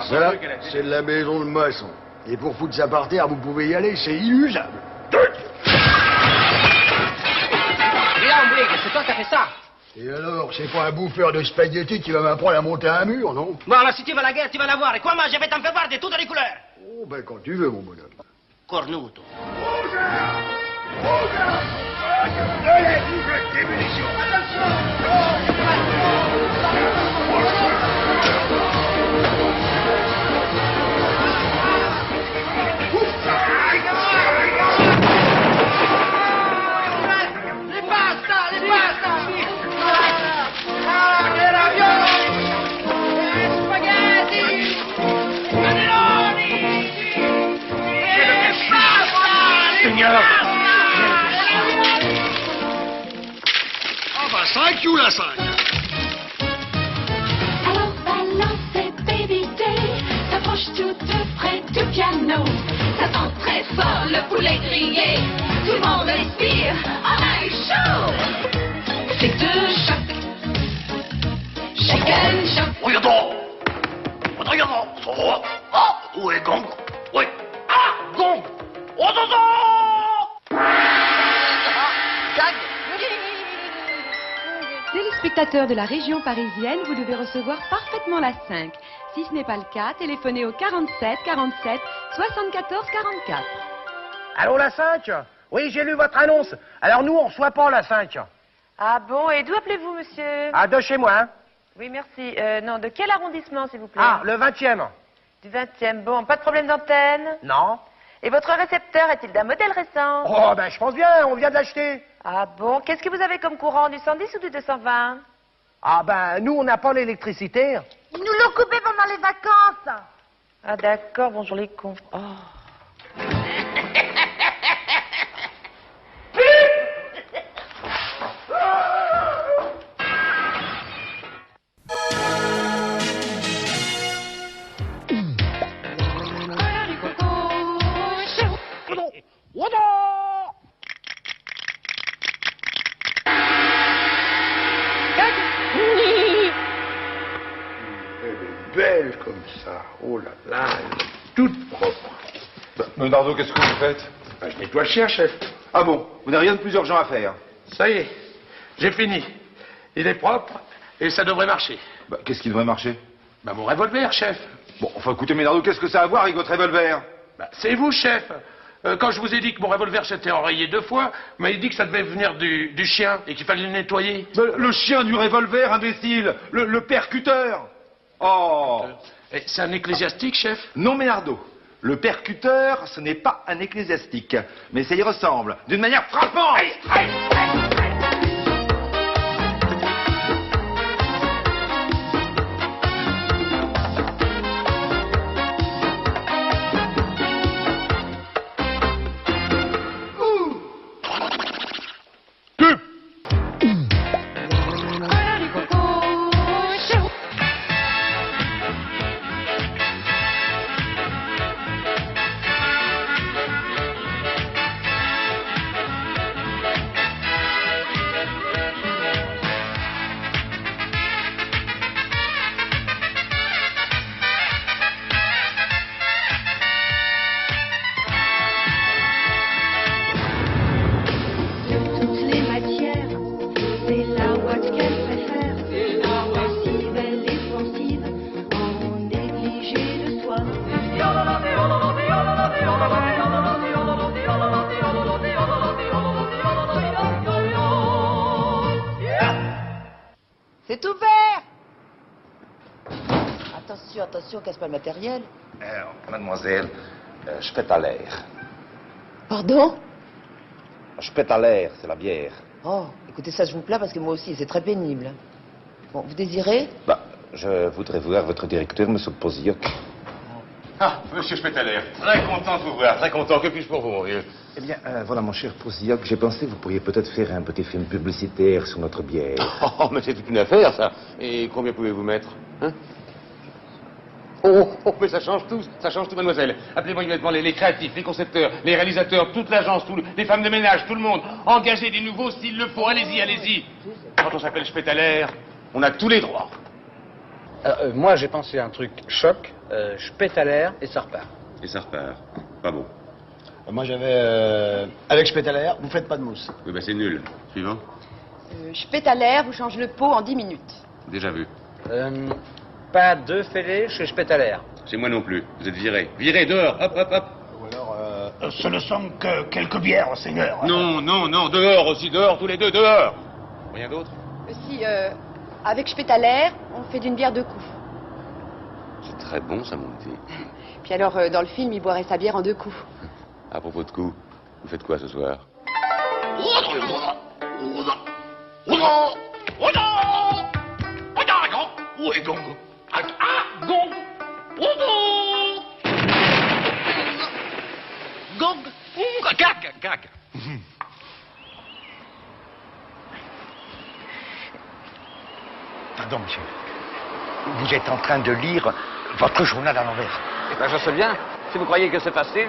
Ça, c'est de la maison de maçon. Et pour foutre ça par terre, vous pouvez y aller, c'est inusable. Et là, Omblig, c'est toi qui as fait ça. Et alors, c'est pas un bouffeur de spaghettis qui va m'apprendre à monter un mur, non? Bon, alors si tu veux la guerre, tu vas la voir. Et quoi, moi, je vais t'en faire voir de toutes les couleurs. Oh, ben quand tu veux, mon bonhomme. Cornuto. Ah bah 5 you la 5. Alors balance c'est Baby Day, s'approche tout près du piano. Ça sent très fort le poulet grillé, tout le monde respire, on a eu chaud. C'est de choc, chicken choc. Où est Gong? Oui. Ah, Gong. Oh, Zozo. Téléspectateurs de la région parisienne, vous devez recevoir parfaitement la 5. Si ce n'est pas le cas, téléphonez au 47 47 74 44. Allô, la 5? Oui, j'ai lu votre annonce. Alors nous, on reçoit pas la 5. Ah bon, et d'où appelez-vous, monsieur? Ah, de chez moi, hein? Oui, merci. Non, de quel arrondissement, s'il vous plaît? Ah, le 20e. Du 20e. Bon, pas de problème d'antenne? Non. Et votre récepteur est-il d'un modèle récent? Oh, ben, je pense bien, on vient de l'acheter. Ah bon, qu'est-ce que vous avez comme courant, du 110 ou du 220? Ah, ben, nous, on n'a pas l'électricité. Ils nous l'ont coupé pendant les vacances. Ah d'accord, bonjour les cons. Oh. Belle comme ça. Oh là là, elle est toute propre. Mais Nardo, qu'est-ce que vous faites? Ben, je nettoie le chien, chef. Ah bon? Vous n'avez rien de plus urgent à faire? Ça y est, j'ai fini. Il est propre et ça devrait marcher. Bah, qu'est-ce qui devrait marcher? Bah, mon revolver, chef. Bon, enfin, écoutez, Ménardo, qu'est-ce que ça a à voir avec votre revolver? Bah, c'est vous, chef. Quand je vous ai dit que mon revolver s'était enrayé 2 fois, vous m'avez dit que ça devait venir du chien et qu'il fallait le nettoyer. Le chien du revolver, imbécile! Le percuteur! Oh! C'est un ecclésiastique, chef? Non, Ménardo. Le percuteur, ce n'est pas un ecclésiastique. Mais ça y ressemble, d'une manière frappante! Aïe, aïe, aïe. C'est ouvert. Attention, attention, casse pas le matériel. Mademoiselle, je pète à l'air. Pardon? Je pète à l'air, c'est la bière. Oh, écoutez, ça je vous plains parce que moi aussi, c'est très pénible. Bon, vous désirez? Bah, je voudrais voir votre directeur, monsieur Posiok. Ah, monsieur Spetaler, très content de vous voir, très content. Que puis-je pour vous, mon vieux? Eh bien, voilà, mon cher Posiok, j'ai pensé que vous pourriez peut-être faire un petit film publicitaire sur notre bière. Oh, mais c'est toute une affaire, ça. Et combien pouvez-vous mettre, hein? Oh, mais ça change tout, mademoiselle. Appelez-moi immédiatement les créatifs, les concepteurs, les réalisateurs, toute l'agence, les femmes de ménage, tout le monde. Engagez des nouveaux s'il le faut, allez-y, allez-y. Quand on s'appelle Spetaler, on a tous les droits. Moi, j'ai pensé à un truc choc, je pète à l'air et ça repart. Et ça repart. Pas bon. Moi, j'avais... avec je pète à l'air, vous faites pas de mousse. Oui, bah c'est nul. Suivant. Je pète à l'air, vous change le pot en 10 minutes. Déjà vu. Pas de fêlé, je pète à l'air. C'est moi non plus. Vous êtes viré. Viré, dehors. Hop, hop, hop. Ou alors... Ce ne sont que quelques bières, seigneur. Non, non, non. Dehors aussi. Dehors, tous les deux. Dehors. Rien d'autre? Si, avec je pète à l'air, on fait d'une bière 2 coups. C'est très bon, ça, mon petit. Puis alors, dans le film, il boirait sa bière en 2 coups. À propos de coups, vous faites quoi ce soir? Pardon, monsieur. Vous êtes en train de lire votre journal à l'envers. Eh ben, je sais bien. Si vous croyez que c'est facile.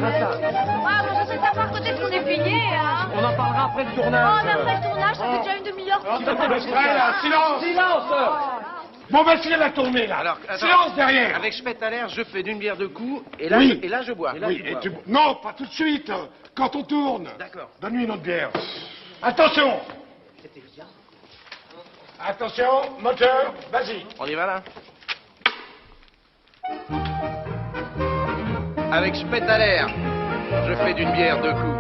Je sais savoir quand est-ce qu'on est plié, hein. On en parlera après le tournage. Oh, mais après le tournage, ça fait déjà une demi-heure. Silence! Silence! Bon, ben, c'est la tournée, là. Alors, attends. Silence derrière. Avec je pète à l'air, je fais d'une bière 2 coups et là, Oui. et là je bois. Oui, et tu... Non, pas tout de suite. Quand on tourne. D'accord. Donne-lui une autre bière. Attention. Attention, moteur, vas-y. On y va là? Avec je pète à l'air, je fais d'une bière 2 coups.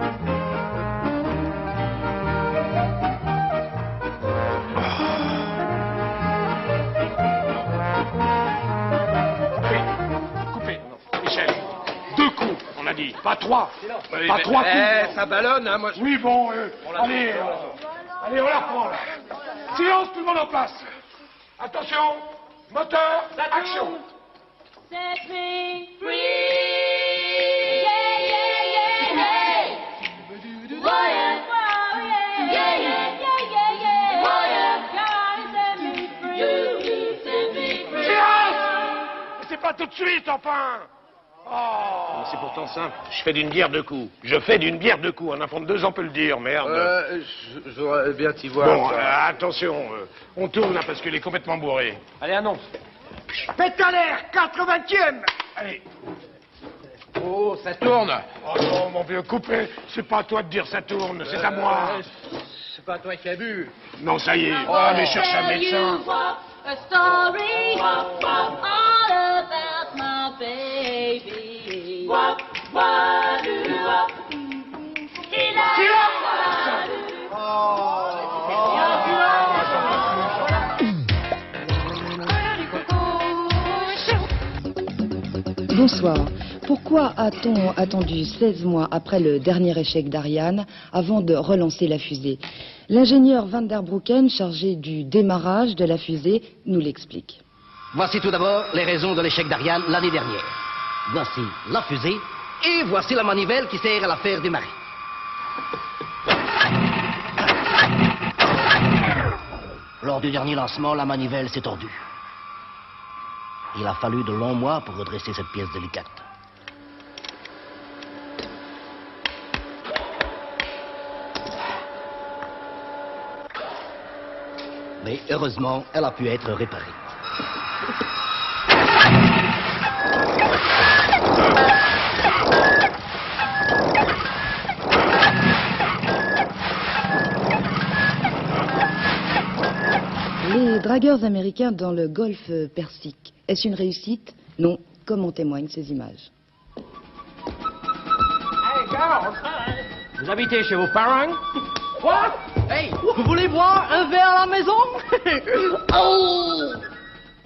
Coupez. Michel, 2 coups, on a dit. Pas 3. Oui, Pas mais- 3 coups. ça ballonne, hein, moi. Oui, bon, allez, allez, on la reprend, là. Silence, tout le monde en place. Attention, moteur, action. Set me free. Yeah, yeah, yeah, hey. Oh, yeah. Yeah, yeah, yeah, yeah. Oh, yeah. God, set me free. Set me free. Silence. C'est pas tout de suite, enfin. Oh. C'est pourtant simple. Je fais d'une bière 2 coups. Je fais d'une bière 2 coups. Un enfant de 2 ans peut le dire, merde. J'aurais bien t'y voir. Bon, attention, on tourne là parce qu'il est complètement bourré. Allez, annonce. Pète à l'air, 80e. Allez. Oh, ça tourne. Oh non, mon vieux, coupé. C'est pas à toi de dire ça tourne, c'est à moi. C'est pas toi qui as bu. Non, ça y est. Oh, allez chercher un médecin. A story all about my baby. Wop, wop, wop. Bonsoir. Pourquoi a-t-on attendu 16 mois après le dernier échec d'Ariane avant de relancer la fusée? L'ingénieur Van der Broeken, chargé du démarrage de la fusée, nous l'explique. Voici tout d'abord les raisons de l'échec d'Ariane l'année dernière. Voici la fusée et voici la manivelle qui sert à la faire démarrer. Lors du dernier lancement, la manivelle s'est tordue. Il a fallu de longs mois pour redresser cette pièce délicate. Mais heureusement, elle a pu être réparée. Les dragueurs américains dans le golfe Persique, est-ce une réussite? Non, comme en témoignent ces images. Hey, girls! Vous habitez chez vos parents? Quoi? Hey, vous voulez boire un verre à la maison? Oh!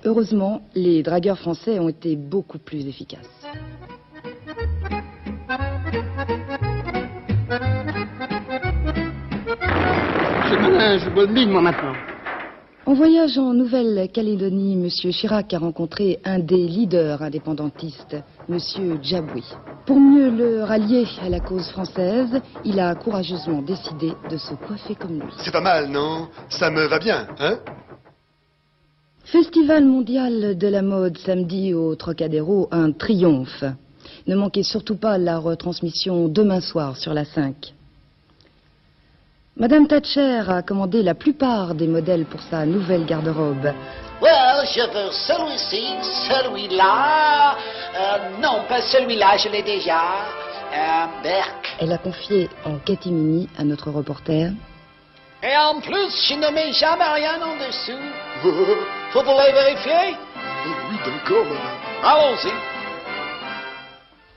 Heureusement, les dragueurs français ont été beaucoup plus efficaces. C'est malin, je bois le mine, moi, maintenant. En voyage en Nouvelle-Calédonie, M. Chirac a rencontré un des leaders indépendantistes, M. Djaboui. Pour mieux le rallier à la cause française, il a courageusement décidé de se coiffer comme lui. C'est pas mal, non? Ça me va bien, hein? Festival mondial de la mode samedi au Trocadéro, un triomphe. Ne manquez surtout pas la retransmission demain soir sur la 5. Madame Thatcher a commandé la plupart des modèles pour sa nouvelle garde-robe. Well, je veux celui-ci, celui-là. Non, pas celui-là, je l'ai déjà. Berk. Elle a confié en catimini à notre reporter. Et en plus, je ne mets jamais rien en dessous. Faut vous les vérifier? Oui, d'accord, madame. Allons-y.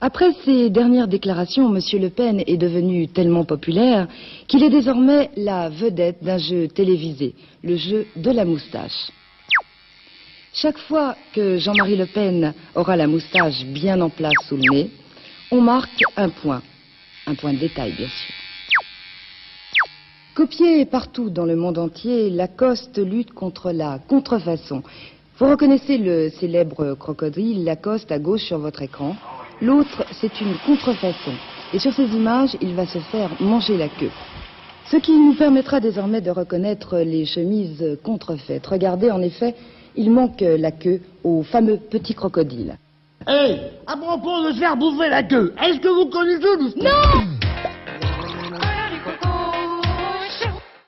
Après ces dernières déclarations, M. Le Pen est devenu tellement populaire qu'il est désormais la vedette d'un jeu télévisé, le jeu de la moustache. Chaque fois que Jean-Marie Le Pen aura la moustache bien en place sous le nez, on marque un point de détail bien sûr. Copié partout dans le monde entier, Lacoste lutte contre la contrefaçon. Vous reconnaissez le célèbre crocodile Lacoste à gauche sur votre écran. L'autre, c'est une contrefaçon. Et sur ces images, il va se faire manger la queue. Ce qui nous permettra désormais de reconnaître les chemises contrefaites. Regardez, en effet, il manque la queue au fameux petit crocodile. Hey, à propos de se faire bouffer la queue, est-ce que vous connaissez l'histoire? Non!